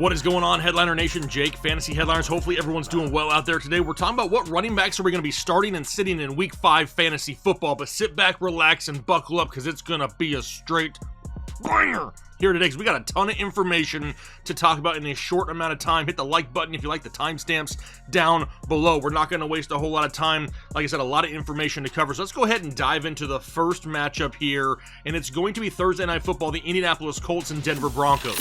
What is going on, Headliner Nation? Jake, Fantasy Headliners. Hopefully everyone's doing well out there today. We're talking about what running backs are we going to be starting and sitting in Week 5 fantasy football. But sit back, relax, and buckle up because it's going to be a straight banger here today because we got a ton of information to talk about in a short amount of time. Hit the like button if you like the timestamps down below. We're not going to waste a whole lot of time. Like I said, a lot of information to cover. So let's go ahead and dive into the first matchup here. And it's going to be Thursday Night Football, the Indianapolis Colts and Denver Broncos.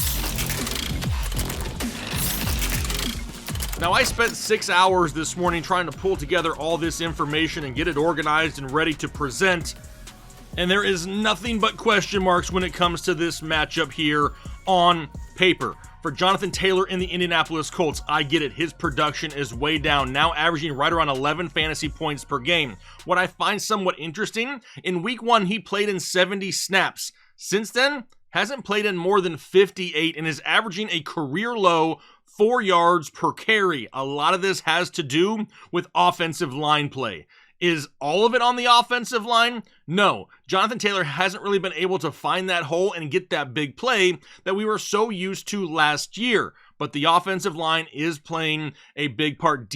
Now, I spent 6 hours this morning trying to pull together all this information and get it organized and ready to present, and there is nothing but question marks when it comes to this matchup here on paper. For Jonathan Taylor in the Indianapolis Colts, I get it. His production is way down, now averaging right around 11 fantasy points per game. What I find somewhat interesting, in Week 1, he played in 70 snaps. Since then, hasn't played in more than 58 and is averaging a career low 4 yards per carry. A lot of this has to do with offensive line play. Is all of it on the offensive line? No. Jonathan Taylor hasn't really been able to find that hole and get that big play that we were so used to last year. But the offensive line is playing a big part.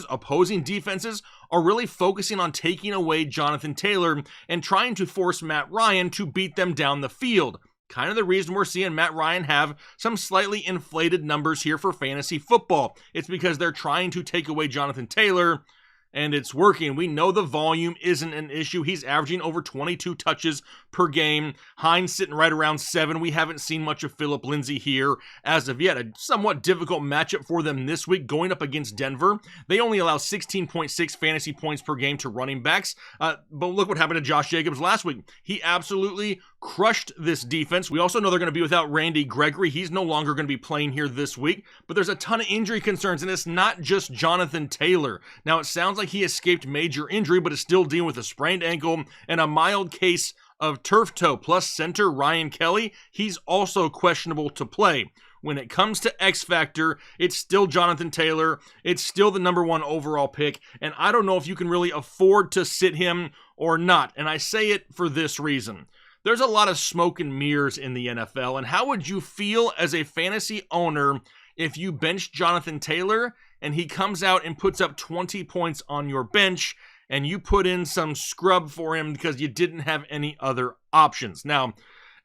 Opposing defenses are really focusing on taking away Jonathan Taylor and trying to force Matt Ryan to beat them down the field. Kind of the reason we're seeing Matt Ryan have some slightly inflated numbers here for fantasy football. It's because they're trying to take away Jonathan Taylor, and it's working. We know the volume isn't an issue. He's averaging over 22 touches per game. Hines sitting right around 7. We haven't seen much of Phillip Lindsay here as of yet. A somewhat difficult matchup for them this week going up against Denver. They only allow 16.6 fantasy points per game to running backs. But look what happened to Josh Jacobs last week. He absolutely crushed this defense. We also know they're going to be without Randy Gregory. He's no longer going to be playing here this week. But there's a ton of injury concerns, and it's not just Jonathan Taylor. Now, it sounds like he escaped major injury, but is still dealing with a sprained ankle and a mild case of turf toe. Plus, center Ryan Kelly, he's also questionable to play. When it comes to X Factor, it's still Jonathan Taylor. It's still the number 1 overall pick, and I don't know if you can really afford to sit him or not. And I say it for this reason. There's a lot of smoke and mirrors in the NFL, and how would you feel as a fantasy owner if you bench Jonathan Taylor and he comes out and puts up 20 points on your bench and you put in some scrub for him because you didn't have any other options? Now,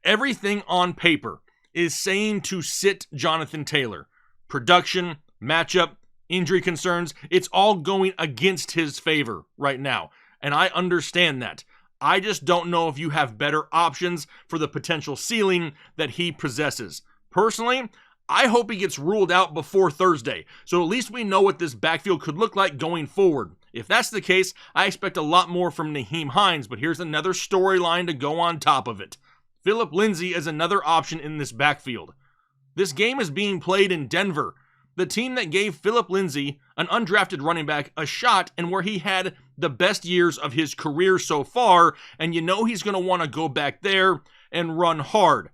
everything on paper is saying to sit Jonathan Taylor. Production, matchup, injury concerns, it's all going against his favor right now, and I understand that. I just don't know if you have better options for the potential ceiling that he possesses. Personally, I hope he gets ruled out before Thursday, so at least we know what this backfield could look like going forward. If that's the case, I expect a lot more from Nyheim Hines, but here's another storyline to go on top of it. Phillip Lindsay is another option in this backfield. This game is being played in Denver, the team that gave Phillip Lindsay, an undrafted running back, a shot and where he had the best years of his career so far, and you know he's going to want to go back there and run hard.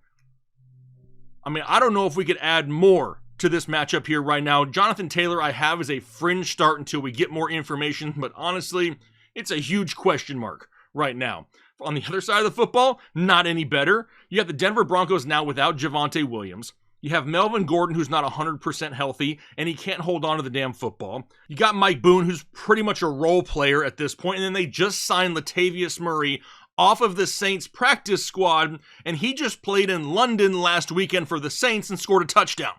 I mean, I don't know if we could add more to this matchup here right now. Jonathan Taylor I have as a fringe start until we get more information, but honestly, it's a huge question mark right now. On the other side of the football, not any better. You have the Denver Broncos now without Javonte Williams. You have Melvin Gordon, who's not 100% healthy, and he can't hold on to the damn football. You got Mike Boone, who's pretty much a role player at this point, and then they just signed Latavius Murray off of the Saints practice squad, and he just played in London last weekend for the Saints and scored a touchdown.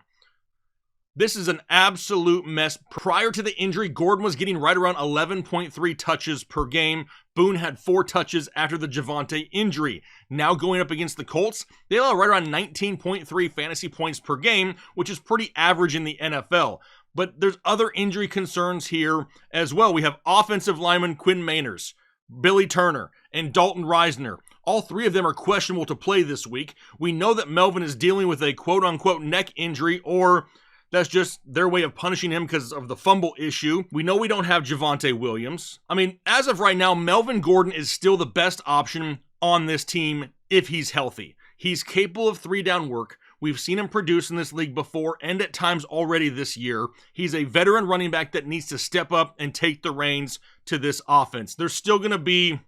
This is an absolute mess. Prior to the injury, Gordon was getting right around 11.3 touches per game. Boone had 4 touches after the Javonte injury. Now going up against the Colts, they allow right around 19.3 fantasy points per game, which is pretty average in the NFL. But there's other injury concerns here as well. We have offensive lineman Quinn Meinerz, Billy Turner, and Dalton Reisner. All 3 of them are questionable to play this week. We know that Melvin is dealing with a quote-unquote neck injury, or that's just their way of punishing him because of the fumble issue. We know we don't have Javonte Williams. I mean, as of right now, Melvin Gordon is still the best option on this team if he's healthy. He's capable of 3-down work. We've seen him produce in this league before and at times already this year. He's a veteran running back that needs to step up and take the reins to this offense. There's still going to be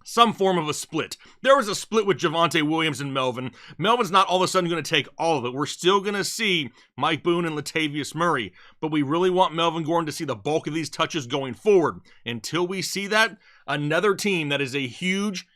some form of a split. There was a split with Javonte Williams and Melvin. Melvin's not all of a sudden going to take all of it. We're still going to see Mike Boone and Latavius Murray, but we really want Melvin Gordon to see the bulk of these touches going forward. Until we see that, another team that is a huge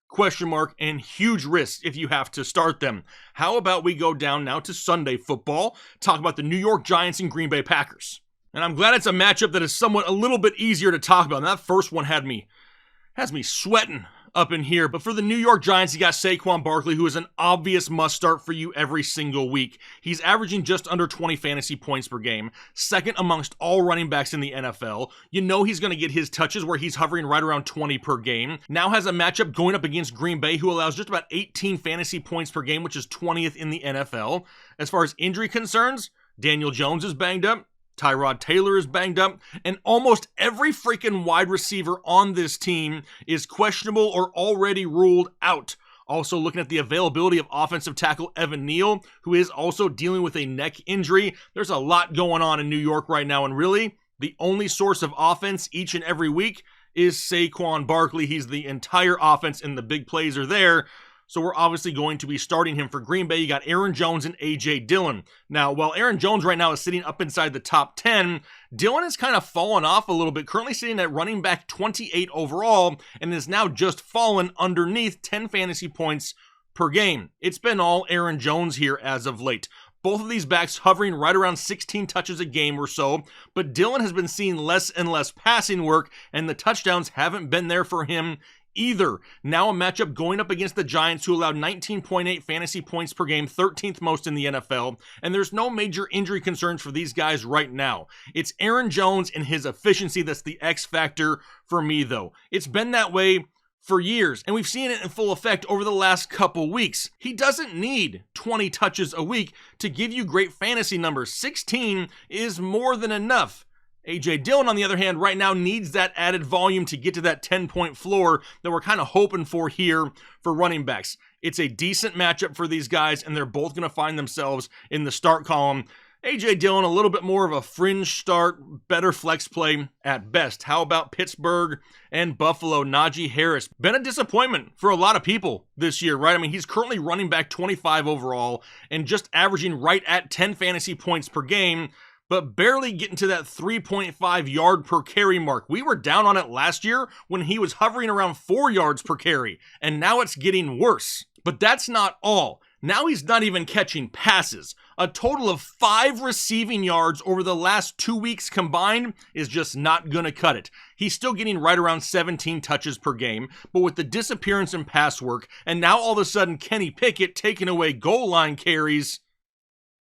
question mark and huge risk if you have to start them. How about we go down now to Sunday football, talk about the New York Giants and Green Bay Packers. And I'm glad it's a matchup that is somewhat a little bit easier to talk about. And that first one has me sweating up in here. But for the New York Giants, you got Saquon Barkley, who is an obvious must start for you every single week. He's averaging just under 20 fantasy points per game, second amongst all running backs in the NFL. You know he's going to get his touches where he's hovering right around 20 per game. Now has a matchup going up against Green Bay, who allows just about 18 fantasy points per game, which is 20th in the NFL. As far as injury concerns, Daniel Jones is banged up. Tyrod Taylor is banged up, and almost every freaking wide receiver on this team is questionable or already ruled out. Also looking at the availability of offensive tackle Evan Neal, who is also dealing with a neck injury. There's a lot going on in New York right now, and really, the only source of offense each and every week is Saquon Barkley. He's the entire offense, and the big plays are there. So we're obviously going to be starting him for Green Bay. You got Aaron Jones and A.J. Dillon. Now, while Aaron Jones right now is sitting up inside the top 10, Dillon has kind of fallen off a little bit, currently sitting at running back 28 overall, and is now just fallen underneath 10 fantasy points per game. It's been all Aaron Jones here as of late. Both of these backs hovering right around 16 touches a game or so, but Dillon has been seeing less and less passing work, and the touchdowns haven't been there for him either. Now a matchup going up against the Giants, who allowed 19.8 fantasy points per game, 13th most in the NFL, and there's no major injury concerns for these guys right now. It's Aaron Jones and his efficiency that's the X factor for me, though. It's been that way for years, and we've seen it in full effect over the last couple weeks. He doesn't need 20 touches a week to give you great fantasy numbers. 16 is more than enough. A.J. Dillon, on the other hand, right now needs that added volume to get to that 10-point floor that we're kind of hoping for here for running backs. It's a decent matchup for these guys, and they're both going to find themselves in the start column. A.J. Dillon, a little bit more of a fringe start, better flex play at best. How about Pittsburgh and Buffalo? Najee Harris, been a disappointment for a lot of people this year, right? I mean, he's currently running back 25 overall and just averaging right at 10 fantasy points per game, but barely getting to that 3.5 yard per carry mark. We were down on it last year when he was hovering around 4 yards per carry, and now it's getting worse. But that's not all. Now he's not even catching passes. A total of 5 receiving yards over the last 2 weeks combined is just not going to cut it. He's still getting right around 17 touches per game, but with the disappearance in pass work, and now all of a sudden Kenny Pickett taking away goal line carries,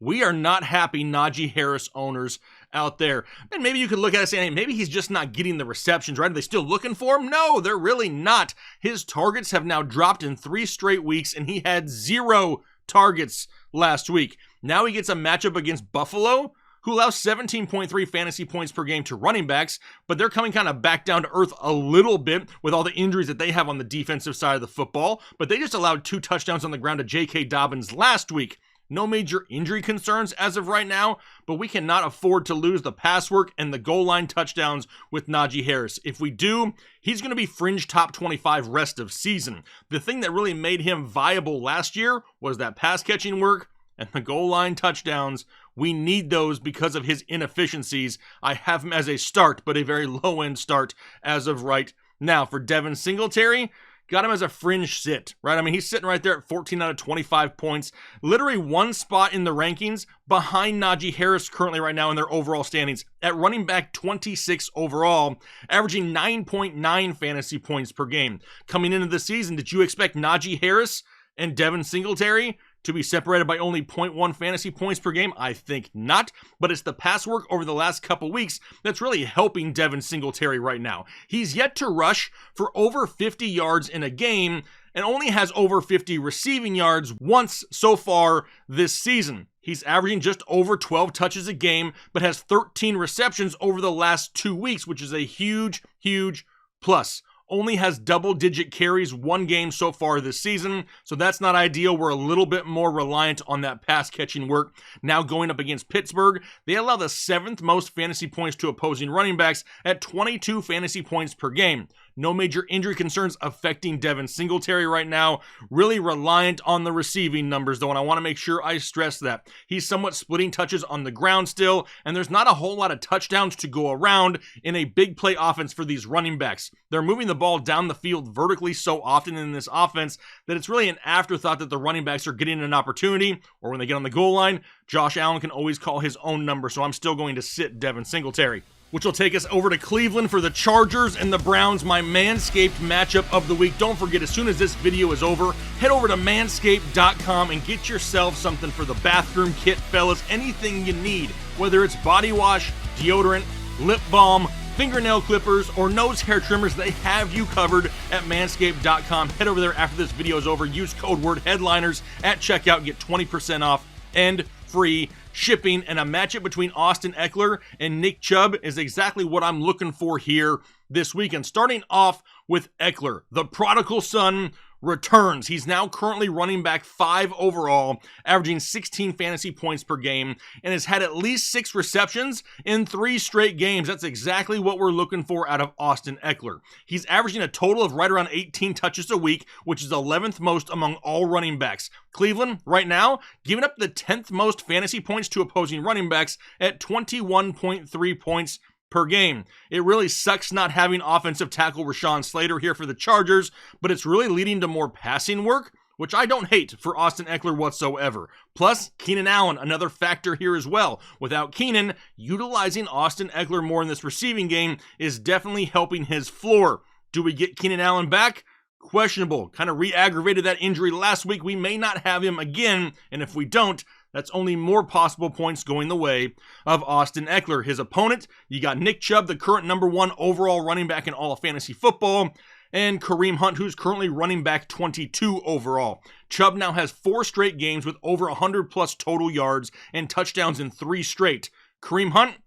we are not happy Najee Harris owners out there. And maybe you could look at it and say, hey, maybe he's just not getting the receptions, right? Are they still looking for him? No, they're really not. His targets have now dropped in 3 straight weeks, and he had 0 targets last week. Now he gets a matchup against Buffalo, who allows 17.3 fantasy points per game to running backs, but they're coming kind of back down to earth a little bit with all the injuries that they have on the defensive side of the football. But they just allowed 2 touchdowns on the ground to J.K. Dobbins last week. No major injury concerns as of right now, but we cannot afford to lose the pass work and the goal line touchdowns with Najee Harris. If we do, he's going to be fringe top 25 rest of season. The thing that really made him viable last year was that pass catching work and the goal line touchdowns. We need those because of his inefficiencies. I have him as a start, but a very low-end start as of right now. For Devin Singletary, got him as a fringe sit, right? I mean, he's sitting right there at 14 out of 25 points. Literally one spot in the rankings behind Najee Harris currently right now in their overall standings at running back 26 overall, averaging 9.9 fantasy points per game. Coming into the season, did you expect Najee Harris and Devin Singletary to be separated by only 0.1 fantasy points per game? I think not, but it's the pass work over the last couple weeks that's really helping Devin Singletary right now. He's yet to rush for over 50 yards in a game and only has over 50 receiving yards once so far this season. He's averaging just over 12 touches a game, but has 13 receptions over the last 2 weeks, which is a huge, huge plus. Only has double-digit carries 1 game so far this season, so that's not ideal. We're a little bit more reliant on that pass-catching work. Now going up against Pittsburgh, they allow the 7th most fantasy points to opposing running backs at 22 fantasy points per game. No major injury concerns affecting Devin Singletary right now. Really reliant on the receiving numbers, though, and I want to make sure I stress that. He's somewhat splitting touches on the ground still, and there's not a whole lot of touchdowns to go around in a big play offense for these running backs. They're moving the ball down the field vertically so often in this offense that it's really an afterthought that the running backs are getting an opportunity, or when they get on the goal line, Josh Allen can always call his own number, so I'm still going to sit Devin Singletary. Which will take us over to Cleveland for the Chargers and the Browns, my Manscaped matchup of the week. Don't forget, as soon as this video is over, head over to manscaped.com and get yourself something for the bathroom kit, fellas. Anything you need, whether it's body wash, deodorant, lip balm, fingernail clippers, or nose hair trimmers, they have you covered at manscaped.com. Head over there after this video is over. Use code word headliners at checkout and get 20% off and free shipping. And a matchup between Austin Ekeler and Nick Chubb is exactly what I'm looking for here this weekend. Starting off with Ekeler, the prodigal son returns. He's now currently running back 5 overall, averaging 16 fantasy points per game, and has had at least 6 receptions in 3 straight games. That's exactly what we're looking for out of Austin Ekeler. He's averaging a total of right around 18 touches a week, which is 11th most among all running backs. Cleveland, right now, giving up the 10th most fantasy points to opposing running backs at 21.3 points per game. It really sucks not having offensive tackle Rashawn Slater here for the Chargers, but it's really leading to more passing work, which I don't hate for Austin Ekeler whatsoever. Plus, Keenan Allen, another factor here as well. Without Keenan, utilizing Austin Ekeler more in this receiving game is definitely helping his floor. Do we get Keenan Allen back? Questionable. Kind of re-aggravated that injury last week. We may not have him again, and if we don't, that's only more possible points going the way of Austin Ekeler. His opponent, you got Nick Chubb, the current number 1 overall running back in all of fantasy football, and Kareem Hunt, who's currently running back 22 overall. Chubb now has 4 straight games with over 100 plus total yards and touchdowns in 3 straight. Kareem Hunt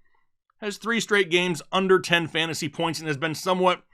has 3 straight games under 10 fantasy points and has been somewhat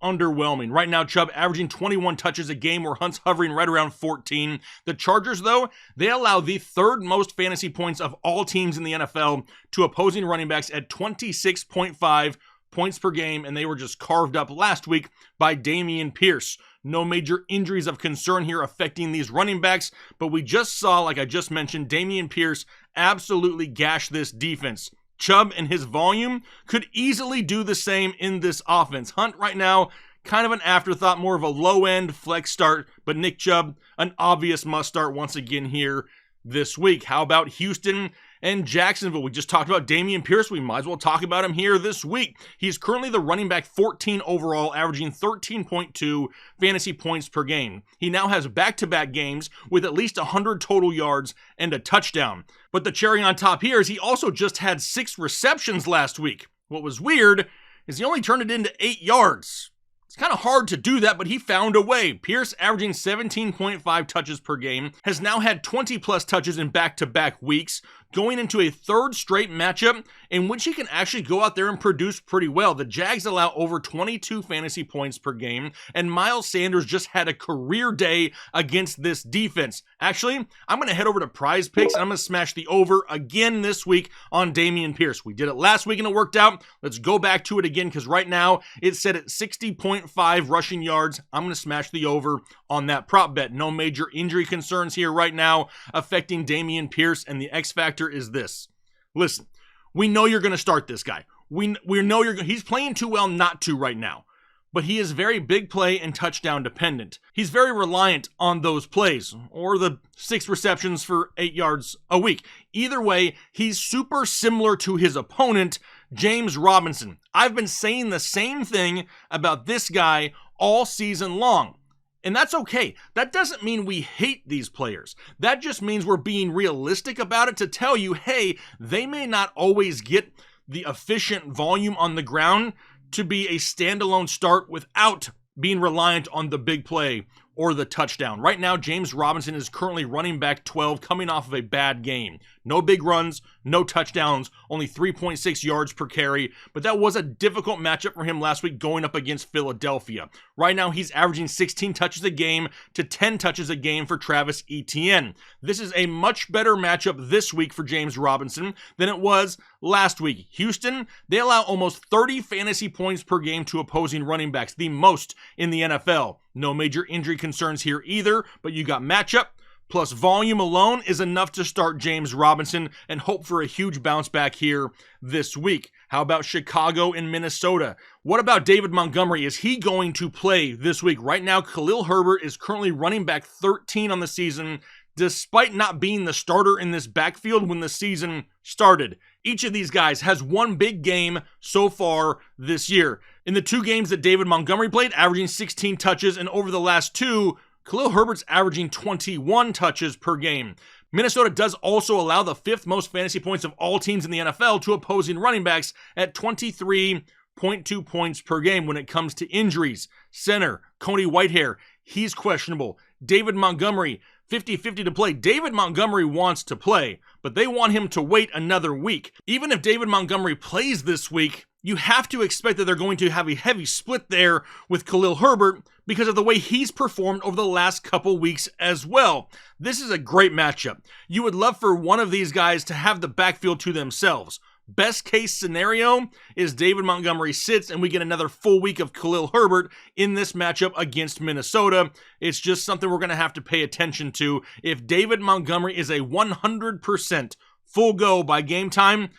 underwhelming. Right now, Chubb averaging 21 touches a game, where Hunt's hovering right around 14. The Chargers, though, they allow the 3rd most fantasy points of all teams in the NFL to opposing running backs at 26.5 points per game, and they were just carved up last week by Dameon Pierce. No major injuries of concern here affecting these running backs, but we just saw, like I just mentioned, Dameon Pierce absolutely gash this defense. Chubb and his volume could easily do the same in this offense. Hunt right now, kind of an afterthought, more of a low-end flex start, but Nick Chubb, an obvious must start once again here this week. How about Houston and Jacksonville? We just talked about Dameon Pierce. We might as well talk about him here this week. He's currently the running back 14 overall, averaging 13.2 fantasy points per game. He now has back-to-back games with at least 100 total yards and a touchdown. But the cherry on top here is he also just had 6 receptions last week. What was weird is he only turned it into 8 yards. It's kind of hard to do that, but he found a way. Pierce, averaging 17.5 touches per game, has now had 20 plus touches in back-to-back weeks, going into a 3rd straight matchup in which he can actually go out there and produce pretty well. The Jags allow over 22 fantasy points per game, and Miles Sanders just had a career day against this defense. Actually, I'm going to head over to Prize Picks, and I'm going to smash the over again this week on Dameon Pierce. We did it last week and it worked out. Let's go back to it again, because right now it's set at 60.5 rushing yards. I'm going to smash the over on that prop bet. No major injury concerns here right now affecting Dameon Pierce, and the X factor is this. Listen, we know you're going to start this guy. We know he's playing too well not to right now, but he is very big play and touchdown dependent. He's very reliant on those plays, or the 6 receptions for 8 yards a week. Either way, he's super similar to his opponent, James Robinson. I've been saying the same thing about this guy all season long. And that's okay. That doesn't mean we hate these players. That just means we're being realistic about it to tell you, hey, they may not always get the efficient volume on the ground to be a standalone start without being reliant on the big play or the touchdown. Right now, James Robinson is currently running back 12, coming off of a bad game. No big runs, no touchdowns, only 3.6 yards per carry, but that was a difficult matchup for him last week going up against Philadelphia. Right now, he's averaging 16 touches a game to 10 touches a game for Travis Etienne. This is a much better matchup this week for James Robinson than it was last week. Houston, they allow almost 30 fantasy points per game to opposing running backs, the most in the NFL. No major injury concerns here either, but you got matchup, plus volume alone is enough to start James Robinson and hope for a huge bounce back here this week. How about Chicago and Minnesota? What about David Montgomery? Is he going to play this week? Right now, Khalil Herbert is currently running back 13 on the season, despite not being the starter in this backfield when the season started. Each of these guys has one big game so far this year. In the 2 games that David Montgomery played, averaging 16 touches, and over the last 2, Khalil Herbert's averaging 21 touches per game. Minnesota does also allow the 5th most fantasy points of all teams in the NFL to opposing running backs at 23.2 points per game. When it comes to injuries, center Cody Whitehair, he's questionable. David Montgomery, 50-50 to play. David Montgomery wants to play, but they want him to wait another week. Even if David Montgomery plays this week, you have to expect that they're going to have a heavy split there with Khalil Herbert because of the way he's performed over the last couple weeks as well. This is a great matchup. You would love for one of these guys to have the backfield to themselves. Best case scenario is David Montgomery sits and we get another full week of Khalil Herbert in this matchup against Minnesota. It's just something we're going to have to pay attention to. If David Montgomery is a 100% full go by game time,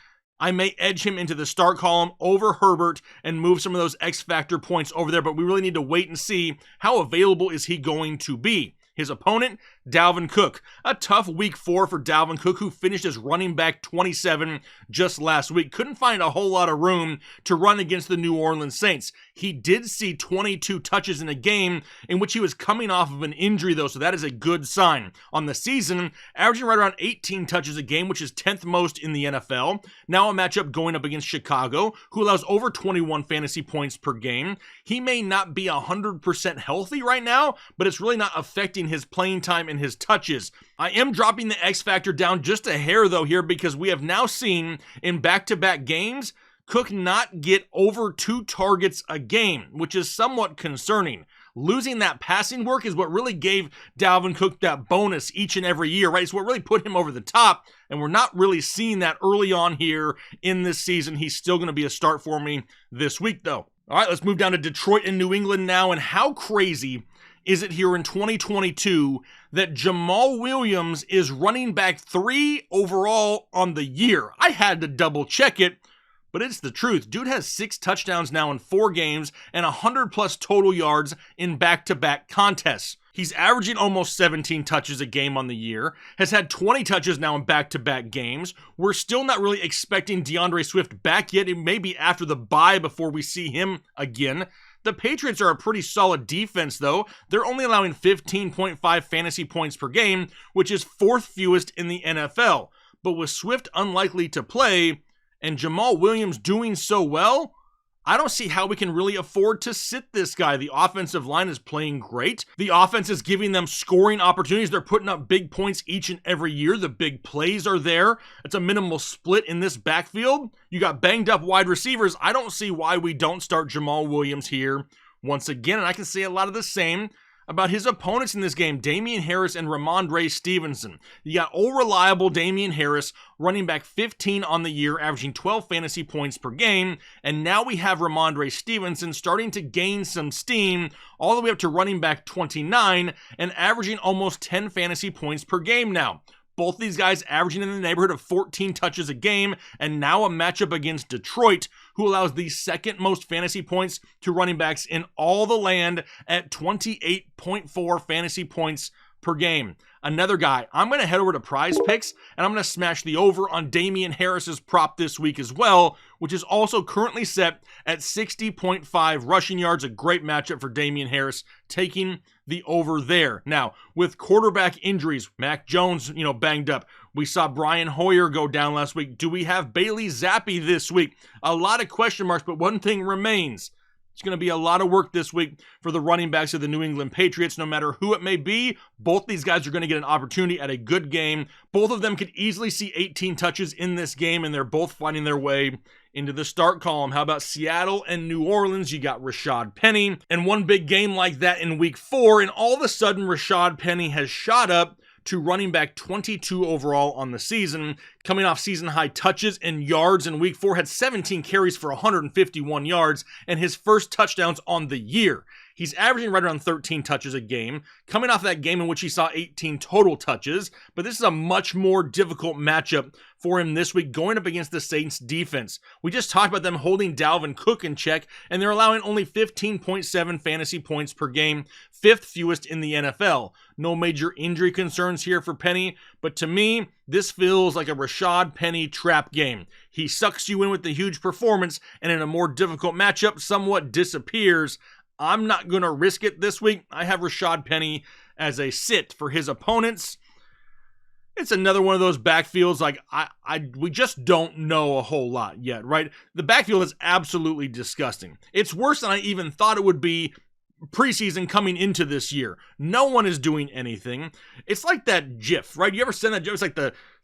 I may edge him into the start column over Herbert and move some of those X factor points over there, but we really need to wait and see how available is he going to be. His opponent, Dalvin Cook. A tough week 4 for Dalvin Cook, who finished as running back 27 just last week. Couldn't find a whole lot of room to run against the New Orleans Saints. He did see 22 touches in a game in which he was coming off of an injury, though, so that is a good sign. On the season, averaging right around 18 touches a game, which is 10th most in the NFL. Now a matchup going up against Chicago, who allows over 21 fantasy points per game. He may not be 100% healthy right now, but it's really not affecting his playing time and his touches. I am dropping the X factor down just a hair though here because we have now seen in back-to-back games Cook not get over 2 targets a game, which is somewhat concerning. Losing that passing work is what really gave Dalvin Cook that bonus each and every year, right? It's what really put him over the top, and we're not really seeing that early on here in this season. He's still going to be a start for me this week though. All right, let's move down to Detroit and New England now, and how crazy is it here in 2022 that Jamal Williams is running back 3 overall on the year? I had to double check it, but it's the truth. Dude has 6 touchdowns now in 4 games and 100+ total yards in back-to-back contests. He's averaging almost 17 touches a game on the year, has had 20 touches now in back-to-back games. We're still not really expecting DeAndre Swift back yet. It may be after the bye before we see him again. The Patriots are a pretty solid defense, though. They're only allowing 15.5 fantasy points per game, which is 4th fewest in the NFL. But with Swift unlikely to play and Jamal Williams doing so well, I don't see how we can really afford to sit this guy. The offensive line is playing great. The offense is giving them scoring opportunities. They're putting up big points each and every year. The big plays are there. It's a minimal split in this backfield. You got banged up wide receivers. I don't see why we don't start Jamal Williams here once again. And I can say a lot of the same about his opponents in this game, Damian Harris and Ramondre Stevenson. You got old reliable Damian Harris, running back 15 on the year, averaging 12 fantasy points per game, and now we have Ramondre Stevenson starting to gain some steam all the way up to running back 29 and averaging almost 10 fantasy points per game now. Both these guys averaging in the neighborhood of 14 touches a game, and now a matchup against Detroit, who allows the 2nd most fantasy points to running backs in all the land at 28.4 fantasy points per game. Another guy, I'm going to head over to Prize Picks, and I'm going to smash the over on Damian Harris's prop this week as well, which is also currently set at 60.5 rushing yards. A great matchup for Damian Harris, taking the over there. Now, with quarterback injuries, Mac Jones, banged up. We saw Brian Hoyer go down last week. Do we have Bailey Zappi this week? A lot of question marks, but one thing remains. It's going to be a lot of work this week for the running backs of the New England Patriots. No matter who it may be, both these guys are going to get an opportunity at a good game. Both of them could easily see 18 touches in this game, and they're both finding their way into the start column. How about Seattle and New Orleans? You got Rashad Penny, and one big game like that in week 4, and all of a sudden Rashad Penny has shot up to running back 22 overall on the season, coming off season high touches and yards in week 4, had 17 carries for 151 yards and his first touchdowns on the year. He's averaging right around 13 touches a game, coming off that game in which he saw 18 total touches, but this is a much more difficult matchup for him this week going up against the Saints defense. We just talked about them holding Dalvin Cook in check, and they're allowing only 15.7 fantasy points per game, 5th fewest in the NFL. No major injury concerns here for Penny, but to me, this feels like a Rashad Penny trap game. He sucks you in with the huge performance, and in a more difficult matchup, somewhat disappears. I'm not going to risk it this week. I have Rashad Penny as a sit for his opponents. It's another one of those backfields like we just don't know a whole lot yet, right? The backfield is absolutely disgusting. It's worse than I even thought it would be preseason coming into this year. No one is doing anything. It's like that GIF, right? You ever send that GIF? It's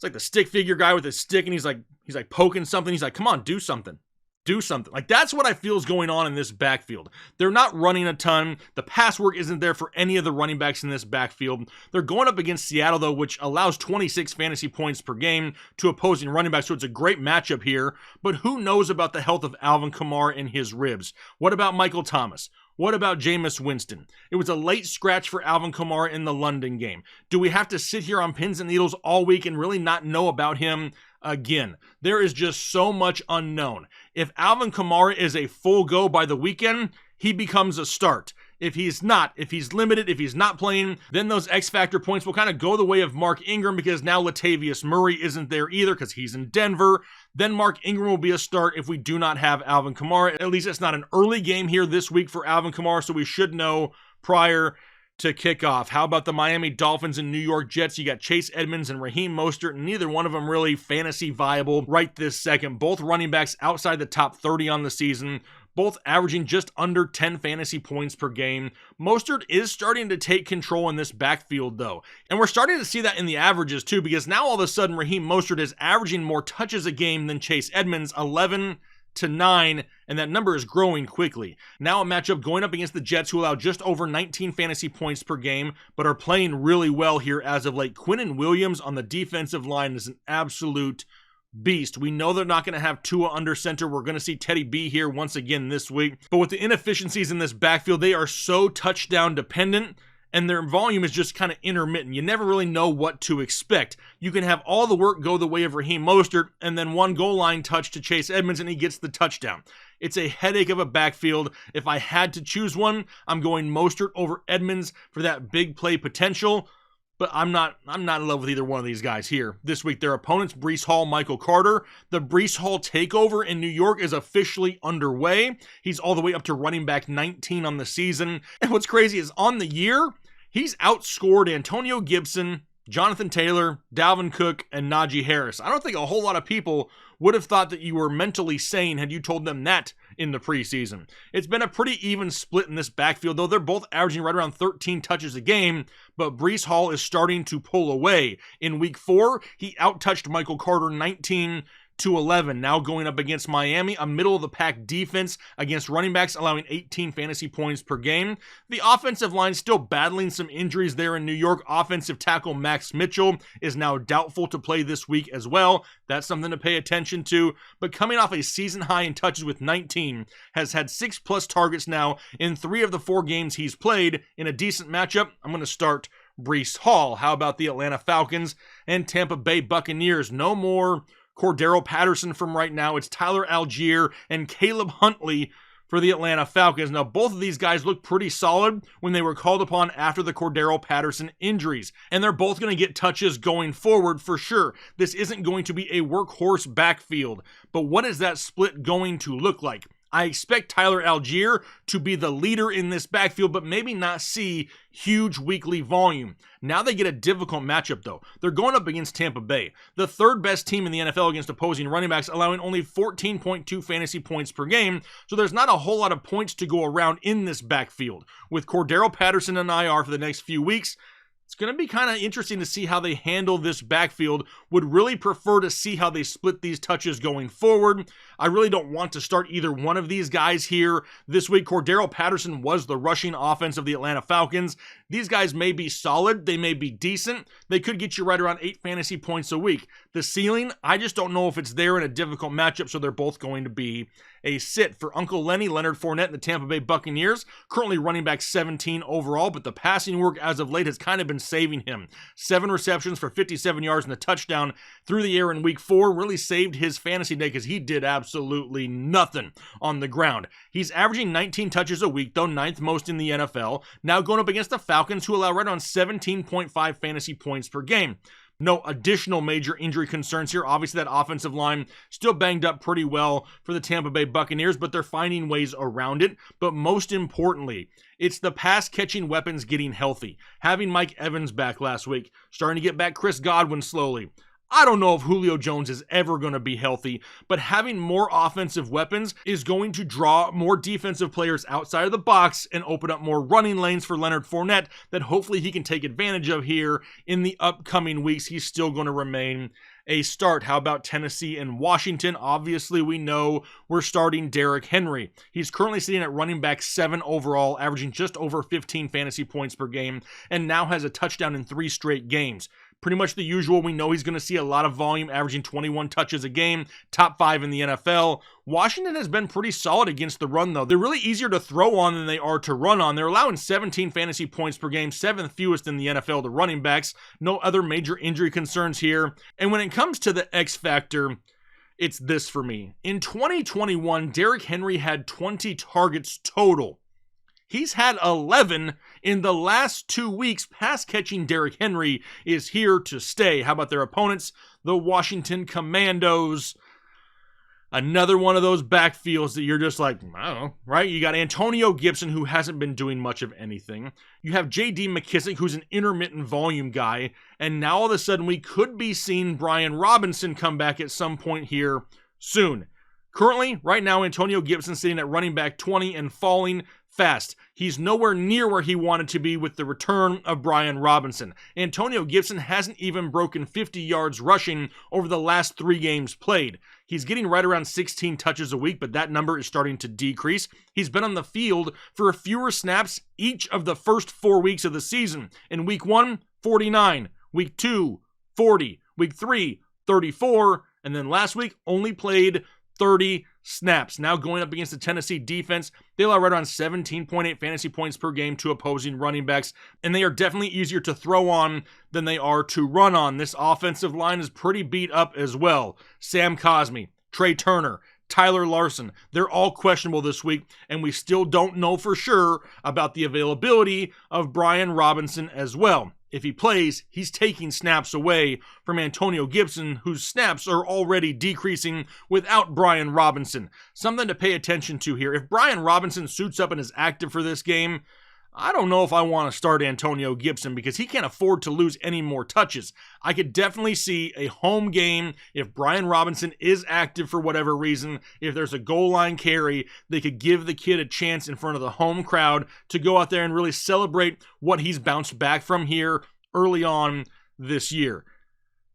like the stick figure guy with his stick, and he's like poking something. He's like, come on, do something. Do something. Like, that's what I feel is going on in this backfield. They're not running a ton. The pass work isn't there for any of the running backs in this backfield. They're going up against Seattle, though, which allows 26 fantasy points per game to opposing running backs, so it's a great matchup here. But who knows about the health of Alvin Kamara and his ribs? What about Michael Thomas? What about Jameis Winston? It was a late scratch for Alvin Kamara in the London game. Do we have to sit here on pins and needles all week and really not know about him? Again, there is just so much unknown. If Alvin Kamara is a full go by the weekend, he becomes a start. If he's not, if he's limited, if he's not playing, then those X factor points will kind of go the way of Mark Ingram, because now Latavius Murray isn't there either because he's in Denver. Then Mark Ingram will be a start if we do not have Alvin Kamara. At least it's not an early game here this week for Alvin Kamara, so we should know prior to kickoff. How about the Miami Dolphins and New York Jets? You got Chase Edmonds and Raheem Mostert, and neither one of them really fantasy viable right this second. Both running backs outside the top 30 on the season, both averaging just under 10 fantasy points per game. Mostert is starting to take control in this backfield, though. And we're starting to see that in the averages, too, because now all of a sudden Raheem Mostert is averaging more touches a game than Chase Edmonds, 11 to 9, and that number is growing quickly. Now a matchup going up against the Jets, who allow just over 19 fantasy points per game, but are playing really well here as of late. Quinnen Williams on the defensive line is an absolute beast. We know they're not going to have Tua under center. We're going to see Teddy B here once again this week. But with the inefficiencies in this backfield, they are so touchdown dependent, and their volume is just kind of intermittent. You never really know what to expect. You can have all the work go the way of Raheem Mostert, and then one goal line touch to Chase Edmonds, and he gets the touchdown. It's a headache of a backfield. If I had to choose one, I'm going Mostert over Edmonds for that big play potential. But I'm not in love with either one of these guys here. This week, their opponents, Breece Hall, Michael Carter. The Breece Hall takeover in New York is officially underway. He's all the way up to running back 19 on the season. And what's crazy is on the year, he's outscored Antonio Gibson, Jonathan Taylor, Dalvin Cook, and Najee Harris. I don't think a whole lot of people would have thought that you were mentally sane had you told them that in the preseason. It's been a pretty even split in this backfield, though they're both averaging right around 13 touches a game, but Breece Hall is starting to pull away. In week 4, he outtouched Michael Carter 19 to 11. Now going up against Miami, a middle-of-the-pack defense against running backs, allowing 18 fantasy points per game. The offensive line still battling some injuries there in New York. Offensive tackle Max Mitchell is now doubtful to play this week as well. That's something to pay attention to. But coming off a season high in touches with 19, has had 6+ targets now in 3 of the 4 games he's played. In a decent matchup, I'm going to start Breece Hall. How about the Atlanta Falcons and Tampa Bay Buccaneers? No more Cordero Patterson from right now. It's Tyler Algier and Caleb Huntley for the Atlanta Falcons. Now, both of these guys look pretty solid when they were called upon after the Cordero Patterson injuries, and they're both going to get touches going forward for sure. This isn't going to be a workhorse backfield, but what is that split going to look like? I expect Tyler Algier to be the leader in this backfield, but maybe not see huge weekly volume. Now they get a difficult matchup, though. They're going up against Tampa Bay, the third best team in the NFL against opposing running backs, allowing only 14.2 fantasy points per game, so there's not a whole lot of points to go around in this backfield. With Cordero Patterson on IR for the next few weeks, it's going to be kind of interesting to see how they handle this backfield. Would really prefer to see how they split these touches going forward. I really don't want to start either one of these guys here this week. Cordero Patterson was the rushing offense of the Atlanta Falcons. These guys may be solid. They may be decent. They could get you right around 8 fantasy points a week. The ceiling, I just don't know if it's there in a difficult matchup, so they're both going to be a sit. For Uncle Lenny, Leonard Fournette and the Tampa Bay Buccaneers, currently running back 17 overall, but the passing work as of late has kind of been saving him. 7 receptions for 57 yards and a touchdown through the air in week 4 really saved his fantasy day because he did absolutely nothing on the ground. He's averaging 19 touches a week, though 9th most in the NFL, now going up against the Falcons, who allow right on 17.5 fantasy points per game. No additional major injury concerns here. Obviously, that offensive line still banged up pretty well for the Tampa Bay Buccaneers, but they're finding ways around it. But most importantly, it's the pass-catching weapons getting healthy. Having Mike Evans back last week, starting to get back Chris Godwin slowly. I don't know if Julio Jones is ever going to be healthy, but having more offensive weapons is going to draw more defensive players outside of the box and open up more running lanes for Leonard Fournette that hopefully he can take advantage of here in the upcoming weeks. He's still going to remain a start. How about Tennessee and Washington? Obviously, we know we're starting Derrick Henry. He's currently sitting at running back 7 overall, averaging just over 15 fantasy points per game, and now has a touchdown in 3 straight games. Pretty much the usual. We know he's going to see a lot of volume, averaging 21 touches a game, top 5 in the NFL. Washington has been pretty solid against the run, though. They're really easier to throw on than they are to run on. They're allowing 17 fantasy points per game, 7th fewest in the NFL to running backs. No other major injury concerns here. And when it comes to the X factor, it's this for me. In 2021, Derrick Henry had 20 targets total. He's had 11 in the last 2 weeks. Pass-catching Derrick Henry is here to stay. How about their opponents? The Washington Commandos. Another one of those backfields that you're just like, I don't know, right? You got Antonio Gibson, who hasn't been doing much of anything. You have J.D. McKissic, who's an intermittent volume guy. And now all of a sudden, we could be seeing Brian Robinson come back at some point here soon. Currently, right now, Antonio Gibson sitting at running back 20 and falling fast. He's nowhere near where he wanted to be with the return of Brian Robinson. Antonio Gibson hasn't even broken 50 yards rushing over the last 3 games played. He's getting right around 16 touches a week, but that number is starting to decrease. He's been on the field for fewer snaps each of the first 4 weeks of the season. In week 1, 49. Week 2, 40. Week 3, 34. And then last week, only played 30 snaps. Now going up against the Tennessee defense, they allow right around 17.8 fantasy points per game to opposing running backs, and they are definitely easier to throw on than they are to run on. This offensive line is pretty beat up as well. Sam Cosmi, Trey Turner, Tyler Larson, they're all questionable this week, and we still don't know for sure about the availability of Brian Robinson as well. If he plays, he's taking snaps away from Antonio Gibson, whose snaps are already decreasing without Brian Robinson. Something to pay attention to here. If Brian Robinson suits up and is active for this game, I don't know if I want to start Antonio Gibson because he can't afford to lose any more touches. I could definitely see a home game if Brian Robinson is active for whatever reason. If there's a goal line carry, they could give the kid a chance in front of the home crowd to go out there and really celebrate what he's bounced back from here early on this year.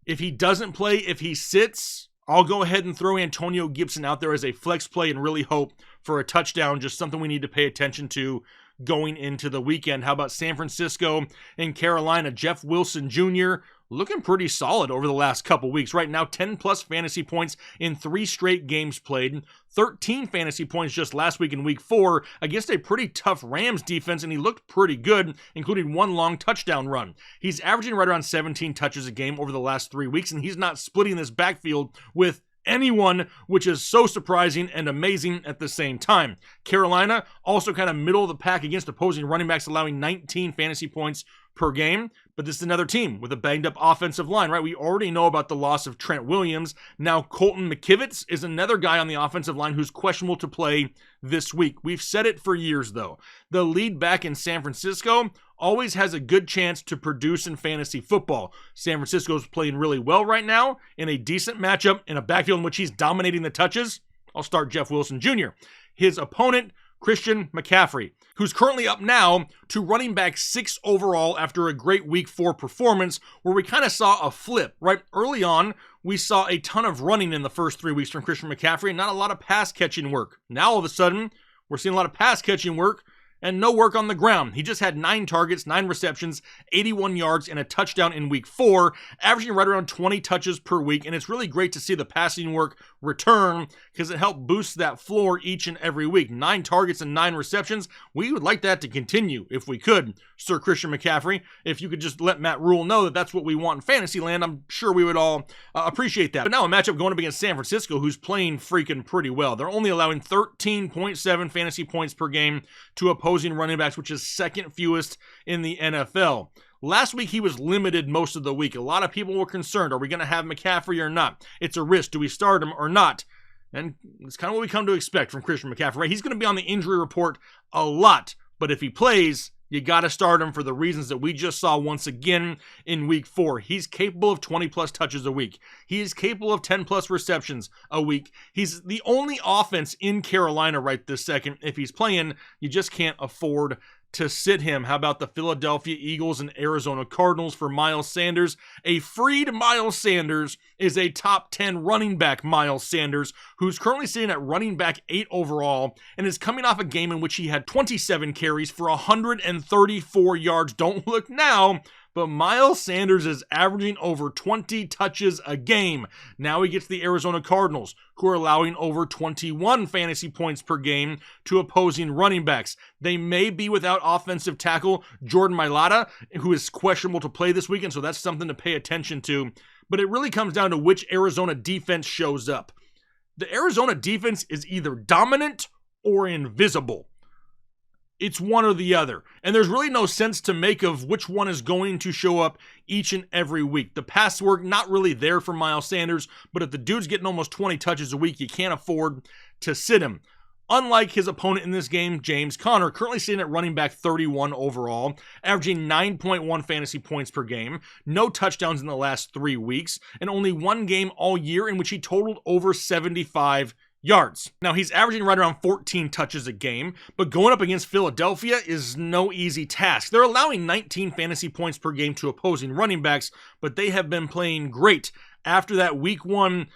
If he doesn't play, if he sits, I'll go ahead and throw Antonio Gibson out there as a flex play and really hope for a touchdown. Just something we need to pay attention to going into the weekend. How about San Francisco and Carolina? Jeff Wilson Jr. looking pretty solid over the last couple weeks. Right now, 10 plus fantasy points in 3 straight games played. 13 fantasy points just last week in week 4 against a pretty tough Rams defense, and he looked pretty good, including 1 long touchdown run. He's averaging right around 17 touches a game over the last 3 weeks, and he's not splitting this backfield with anyone, which is so surprising and amazing at the same time. Carolina, also kind of middle of the pack against opposing running backs, allowing 19 fantasy points per game. But this is another team with a banged-up offensive line, right? We already know about the loss of Trent Williams. Now, Colton McKivitz is another guy on the offensive line who's questionable to play this week. We've said it for years, though. The lead back in San Francisco always has a good chance to produce in fantasy football. San Francisco's playing really well right now in a decent matchup in a backfield in which he's dominating the touches. I'll start Jeff Wilson Jr. His opponent, Christian McCaffrey, who's currently up now to running back 6 overall after a great week 4 performance where we kind of saw a flip, right? Early on, we saw a ton of running in the first 3 weeks from Christian McCaffrey and not a lot of pass catching work. Now, all of a sudden, we're seeing a lot of pass catching work and no work on the ground. He just had 9 targets, 9 receptions, 81 yards, and a touchdown in week 4, averaging right around 20 touches per week. And it's really great to see the passing work return because it helped boost that floor each and every week. 9 targets and 9 receptions. We would like that to continue if we could, Sir Christian McCaffrey. If you could just let Matt Rule know that that's what we want in fantasy land, I'm sure we would all appreciate that. But now a matchup going up against San Francisco, who's playing freaking pretty well. They're only allowing 13.7 fantasy points per game to opposing running backs, which is second fewest in the NFL. Last week, he was limited most of the week. A lot of people were concerned. Are we going to have McCaffrey or not? It's a risk. Do we start him or not? And it's kind of what we come to expect from Christian McCaffrey, right? He's going to be on the injury report a lot, but if he plays, you got to start him for the reasons that we just saw once again in week 4. He's capable of 20-plus touches a week. He is capable of 10-plus receptions a week. He's the only offense in Carolina right this second. If he's playing, you just can't afford to sit him. How about the Philadelphia Eagles and Arizona Cardinals for Miles Sanders? A freed Miles Sanders is a top 10 running back Miles Sanders, who's currently sitting at running back 8 overall and is coming off a game in which he had 27 carries for 134 yards. Don't look now, but Miles Sanders is averaging over 20 touches a game. Now he gets the Arizona Cardinals, who are allowing over 21 fantasy points per game to opposing running backs. They may be without offensive tackle Jordan Mailata, who is questionable to play this weekend, so that's something to pay attention to. But it really comes down to which Arizona defense shows up. The Arizona defense is either dominant or invisible. It's one or the other. And there's really no sense to make of which one is going to show up each and every week. The pass work, not really there for Miles Sanders, but if the dude's getting almost 20 touches a week, you can't afford to sit him. Unlike his opponent in this game, James Conner, currently sitting at running back 31 overall, averaging 9.1 fantasy points per game, no touchdowns in the last 3 weeks, and only one game all year in which he totaled over 75 yards. Now, he's averaging right around 14 touches a game, but going up against Philadelphia is no easy task. They're allowing 19 fantasy points per game to opposing running backs, but they have been playing great after that week 1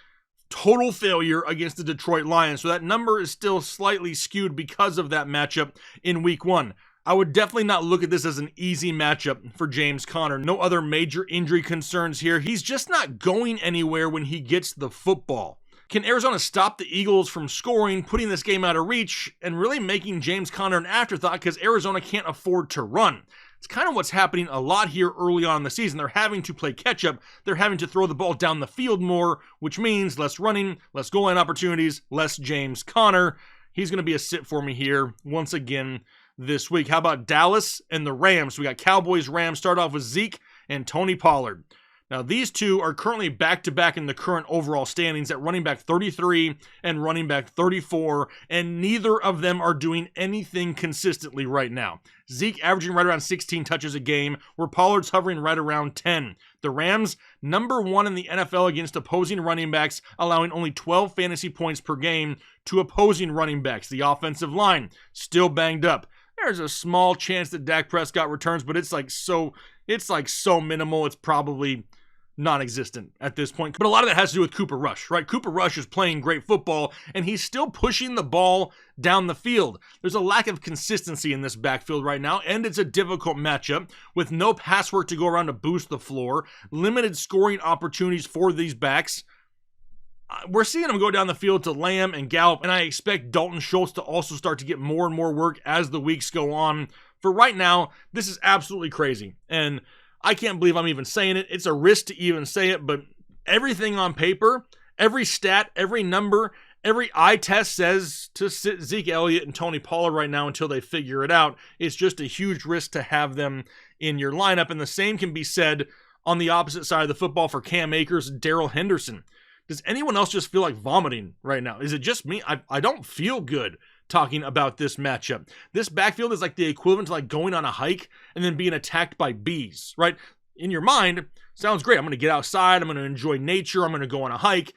total failure against the Detroit Lions. So that number is still slightly skewed because of that matchup in week 1. I would definitely not look at this as an easy matchup for James Conner. No other major injury concerns here. He's just not going anywhere when he gets the football. Can Arizona stop the Eagles from scoring, putting this game out of reach, and really making James Conner an afterthought because Arizona can't afford to run? It's kind of what's happening a lot here early on in the season. They're having to play catch-up. They're having to throw the ball down the field more, which means less running, less goal line opportunities, less James Conner. He's going to be a sit for me here once again this week. How about Dallas and the Rams? We got Cowboys-Rams. Start off with Zeke and Tony Pollard. Now, these two are currently back-to-back in the current overall standings at running back 33 and running back 34, and neither of them are doing anything consistently right now. Zeke averaging right around 16 touches a game, where Pollard's hovering right around 10. The Rams, number 1 in the NFL against opposing running backs, allowing only 12 fantasy points per game to opposing running backs. The offensive line, still banged up. There's a small chance that Dak Prescott returns, but it's like so minimal, it's probably non-existent at this point. But a lot of that has to do with Cooper Rush, right? Cooper Rush is playing great football, and he's still pushing the ball down the field. There's a lack of consistency in this backfield right now, and it's a difficult matchup with no pass work to go around to boost the floor, limited scoring opportunities for these backs. We're seeing them go down the field to Lamb and Gallup, and I expect Dalton Schultz to also start to get more and more work as the weeks go on. For right now, this is absolutely crazy, and I can't believe I'm even saying it. It's a risk to even say it, but everything on paper, every stat, every number, Every eye test says to sit Zeke Elliott and Tony Pollard right now until they figure it out. It's just a huge risk to have them in your lineup, and the same can be said on the opposite side of the football for Cam Akers and Darrell Henderson. Does anyone else just feel like vomiting right now? Is it just me? I don't feel good talking about this matchup. This backfield is like the equivalent to like going on a hike and then being attacked by bees, right? In your mind, sounds great. I'm going to get outside. I'm going to enjoy nature. I'm going to go on a hike.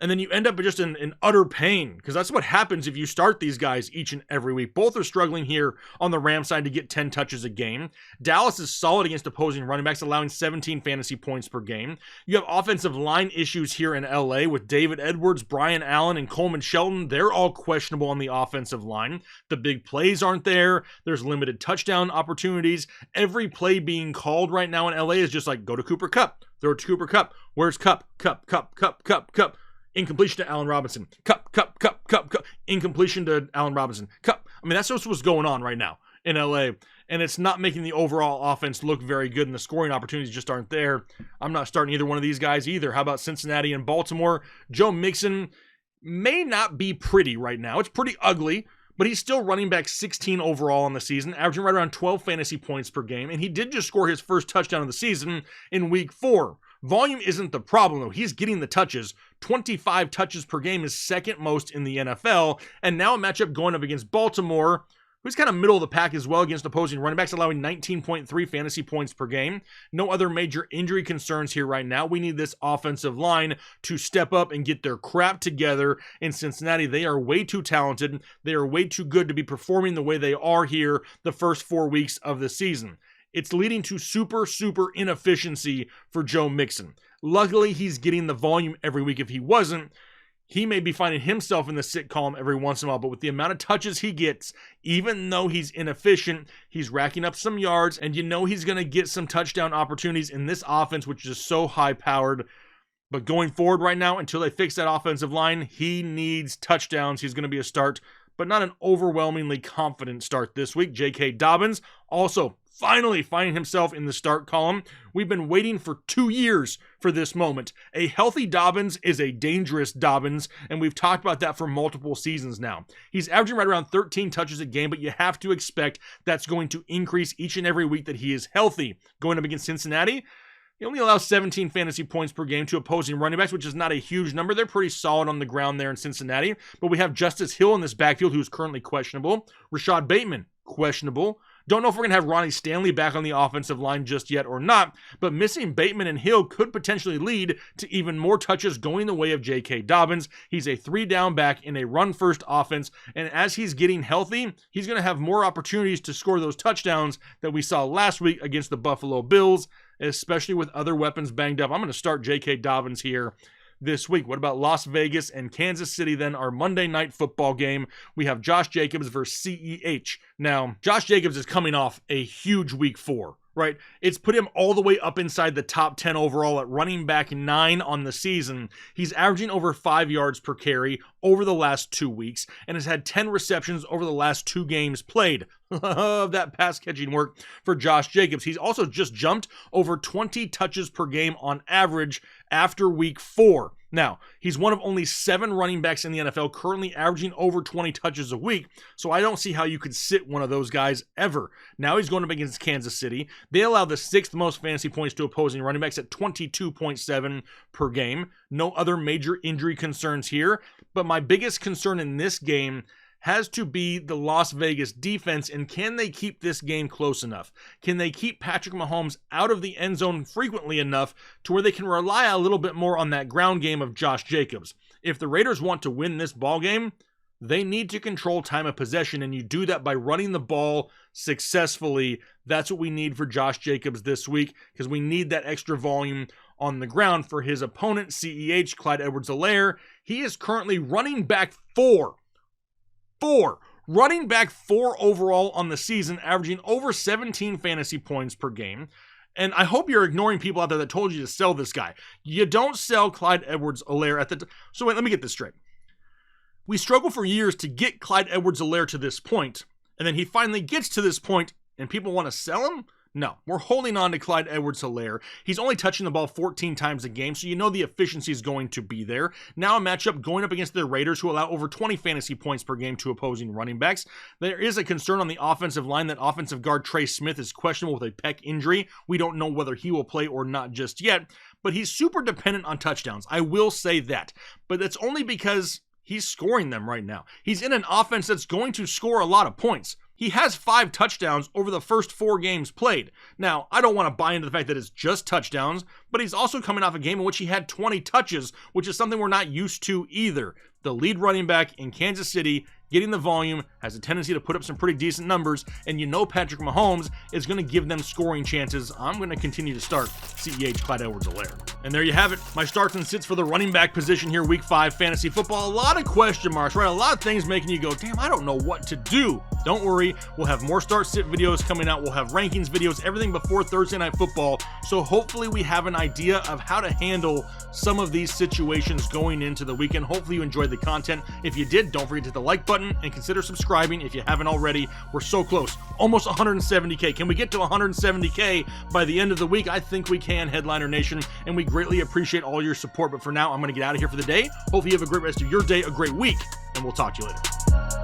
And then you end up just in utter pain, because that's what happens if you start these guys each and every week. Both are struggling here on the Rams side to get 10 touches a game. Dallas is solid against opposing running backs, allowing 17 fantasy points per game. You have offensive line issues here in LA with David Edwards, Brian Allen, and Coleman Shelton. They're all questionable on the offensive line. The big plays aren't there. There's limited touchdown opportunities. Every play being called right now in LA is just like, go to Cooper Kupp. Throw it to Cooper Kupp. Where's Kupp? Kupp. Incompletion to Allen Robinson. Kupp. Incompletion to Allen Robinson. Kupp. I mean, that's just what's going on right now in LA. And it's not making the overall offense look very good, and the scoring opportunities just aren't there. I'm not starting either one of these guys either. How about Cincinnati and Baltimore? Joe Mixon may not be pretty right now. It's pretty ugly, but he's still running back 16 overall on the season, averaging right around 12 fantasy points per game. And he did just score his first touchdown of the season in week 4. Volume isn't the problem, though. He's getting the touches. 25 touches per game is second most in the NFL. And now a matchup going up against Baltimore, who's kind of middle of the pack as well against opposing running backs, allowing 19.3 fantasy points per game. No other major injury concerns here right now. We need this offensive line to step up and get their crap together in Cincinnati. They are way too talented. They are way too good to be performing the way they are here the first 4 weeks of the season. It's leading to super inefficiency for Joe Mixon. Luckily, he's getting the volume every week. If he wasn't, he may be finding himself in the sit column every once in a while. But with the amount of touches he gets, even though he's inefficient, he's racking up some yards, and you know he's going to get some touchdown opportunities in this offense, which is so high-powered. But going forward right now, until they fix that offensive line, he needs touchdowns. He's going to be a start, but not an overwhelmingly confident start this week. J.K. Dobbins also finally finding himself in the start column. We've been waiting for 2 years for this moment. A healthy Dobbins is a dangerous Dobbins, and we've talked about that for multiple seasons now. He's averaging right around 13 touches a game, but you have to expect that's going to increase each and every week that he is healthy. Going up against Cincinnati, he only allows 17 fantasy points per game to opposing running backs, which is not a huge number. They're pretty solid on the ground there in Cincinnati. But we have Justice Hill in this backfield, who's currently questionable. Rashad Bateman, questionable. Don't know if we're going to have Ronnie Stanley back on the offensive line just yet or not, but missing Bateman and Hill could potentially lead to even more touches going the way of J.K. Dobbins. He's a 3-down back in a run-first offense, and as he's getting healthy, he's going to have more opportunities to score those touchdowns that we saw last week against the Buffalo Bills, especially with other weapons banged up. I'm going to start J.K. Dobbins here this week. What about Las Vegas and Kansas City then, our Monday night football game? We have Josh Jacobs versus CEH. Now, Josh Jacobs is coming off a huge week 4, right? It's put him all the way up inside the top 10 overall at running back 9 on the season. He's averaging over 5 yards per carry over the last 2 weeks and has had 10 receptions over the last 2 games played. Love that pass catching work for Josh Jacobs. He's also just jumped over 20 touches per game on average after week 4. Now, he's one of only 7 running backs in the NFL currently averaging over 20 touches a week, so I don't see how you could sit one of those guys ever. Now he's going up against Kansas City. They allow the 6th most fantasy points to opposing running backs at 22.7 per game. No other major injury concerns here, but my biggest concern in this game has to be the Las Vegas defense, and can they keep this game close enough? Can they keep Patrick Mahomes out of the end zone frequently enough to where they can rely a little bit more on that ground game of Josh Jacobs? If the Raiders want to win this ball game, they need to control time of possession, and you do that by running the ball successfully. That's what we need for Josh Jacobs this week, because we need that extra volume on the ground for his opponent, CEH, Clyde Edwards-Helaire. He is currently running back 4. Running back 4 overall on the season, averaging over 17 fantasy points per game. And I hope you're ignoring people out there that told you to sell this guy. You don't sell Clyde Edwards-Helaire at the So wait, let me get this straight. We struggled for years to get Clyde Edwards-Helaire to this point, and then he finally gets to this point, and people want to sell him? No, we're holding on to Clyde Edwards-Helaire. He's only touching the ball 14 times a game, so you know the efficiency is going to be there. Now a matchup going up against the Raiders, who allow over 20 fantasy points per game to opposing running backs. There is a concern on the offensive line that offensive guard Trey Smith is questionable with a pec injury. We don't know whether he will play or not just yet, but he's super dependent on touchdowns. I will say that, but that's only because he's scoring them right now. He's in an offense that's going to score a lot of points. He has 5 touchdowns over the first 4 games played. Now, I don't want to buy into the fact that it's just touchdowns, but he's also coming off a game in which he had 20 touches, which is something we're not used to either. The lead running back in Kansas City, getting the volume, has a tendency to put up some pretty decent numbers, and you know Patrick Mahomes is going to give them scoring chances. I'm going to continue to start CEH Clyde Edwards-Helaire. And there you have it, my starts and sits for the running back position here, Week 5 fantasy football. A lot of question marks, right? A lot of things making you go, damn, I don't know what to do. Don't worry, we'll have more start-sit videos coming out. We'll have rankings videos, everything before Thursday Night Football. So hopefully we have an idea of how to handle some of these situations going into the weekend. Hopefully you enjoyed the content. If you did, don't forget to hit the like button and consider subscribing if you haven't already. We're so close, almost 170K. Can we get to 170K by the end of the week? I think we can, Headliner Nation, and we greatly appreciate all your support. But for now, I'm going to get out of here for the day. Hopefully you have a great rest of your day, a great week, and we'll talk to you later.